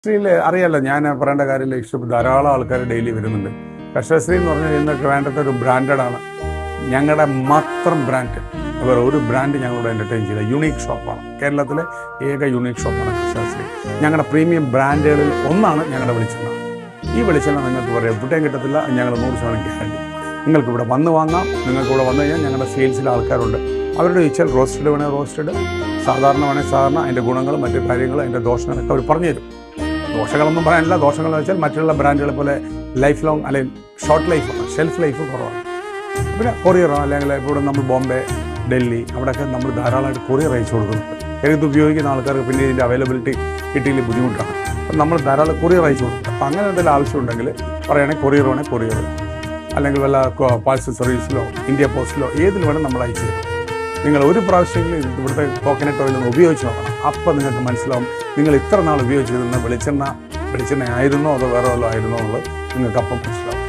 ശ്രീയിൽ അറിയാലോ, ഞാൻ പറയേണ്ട കാര്യമില്ല. ഇഷ്ടപ്പെട്ട ധാരാളം ആൾക്കാർ ഡെയിലി വരുന്നുണ്ട്. കർഷകശ്രീ എന്ന് പറഞ്ഞാൽ ഇന്നൊക്കെ വേണ്ടത് ഒരു ബ്രാൻഡാണ്. ഞങ്ങളുടെ മാത്രം ബ്രാൻഡ്, വേറെ ഒരു ബ്രാൻഡ് ഞങ്ങളുടെ എൻ്റർടൈൻ ചെയ്ത യുണീക്ക് ഷോപ്പാണ്. കേരളത്തിലെ ഏക യുണീക്ക് ഷോപ്പാണ് കർഷകശ്രീ. ഞങ്ങളുടെ പ്രീമിയം ബ്രാൻഡുകളിൽ ഒന്നാണ് ഞങ്ങളുടെ വെളിച്ചെണ്ണ. ഈ വെളിച്ചെണ്ണ നിങ്ങൾക്ക് പറയാം എവിടെയും കിട്ടത്തില്ല. ഞങ്ങൾ 100% ഗ്യാരണ്ടി. നിങ്ങൾക്ക് ഇവിടെ വന്ന് വാങ്ങാം. നിങ്ങൾക്ക് ഇവിടെ വന്നു കഴിഞ്ഞാൽ ഞങ്ങളുടെ സെയിൽസിൽ ആൾക്കാരുണ്ട്. അവരോട് ചോദിച്ചാൽ റോസ്റ്റഡ് വേണേൽ റോസ്റ്റഡ്, സാധാരണ വേണേൽ സാധാരണ, അതിൻ്റെ ഗുണങ്ങളും മറ്റു കാര്യങ്ങളും അതിൻ്റെ ദോഷങ്ങളൊക്കെ അവർ പറഞ്ഞു തരും. ദോഷങ്ങളൊന്നും പറയാനില്ല. ദോഷങ്ങളെന്ന് വെച്ചാൽ മറ്റുള്ള ബ്രാൻഡുകളെ പോലെ ലൈഫ് ലോങ് അല്ലെങ്കിൽ ഷോർട്ട് ലൈഫാണ്, ഷെൽഫ് ലൈഫ് കുറവാണ്. പിന്നെ കൊറിയറോ അല്ലെങ്കിൽ ഇവിടെ നമ്മൾ ബോംബെ, ഡൽഹി അവിടെയൊക്കെ നമ്മൾ ധാരാളമായിട്ട് കൊറിയർ അയച്ചു കൊടുക്കുന്നുണ്ട്. ഇത് ഉപയോഗിക്കുന്ന ആൾക്കാർക്ക് പിന്നെ ഇതിൻ്റെ അവൈലബിലിറ്റി കിട്ടിയില്ല, ബുദ്ധിമുട്ടാണ്. അപ്പം നമ്മൾ ധാരാളം കൊറിയർ അയച്ചു കൊടുക്കും. അപ്പം അങ്ങനെ എന്തെങ്കിലും ആവശ്യമുണ്ടെങ്കിൽ പറയുകയാണെങ്കിൽ കൊറിയർ വേണേൽ കൊറിയർ, അല്ലെങ്കിൽ വല്ല പാഴ്സൽ സർവീസിലോ ഇന്ത്യ പോസ്റ്റിലോ ഏതിൽ വേണം നമ്മൾ അയച്ചു തരും. നിങ്ങൾ ഒരു പ്രാവശ്യമെങ്കിലും ഇവിടുത്തെ കോക്കനട്ട് ഓയിൽ ഒന്ന് ഉപയോഗിച്ച് നോക്കണം. അപ്പം നിങ്ങൾക്ക് മനസ്സിലാവും നിങ്ങൾ ഇത്ര നാൾ ഉപയോഗിച്ചിരുന്ന വെളിച്ചെണ്ണ ആയിരുന്നോ അതോ വേറെ വല്ലതും ആയിരുന്നോ എന്നുള്ളത് നിങ്ങൾക്ക് അപ്പം മനസ്സിലാവും.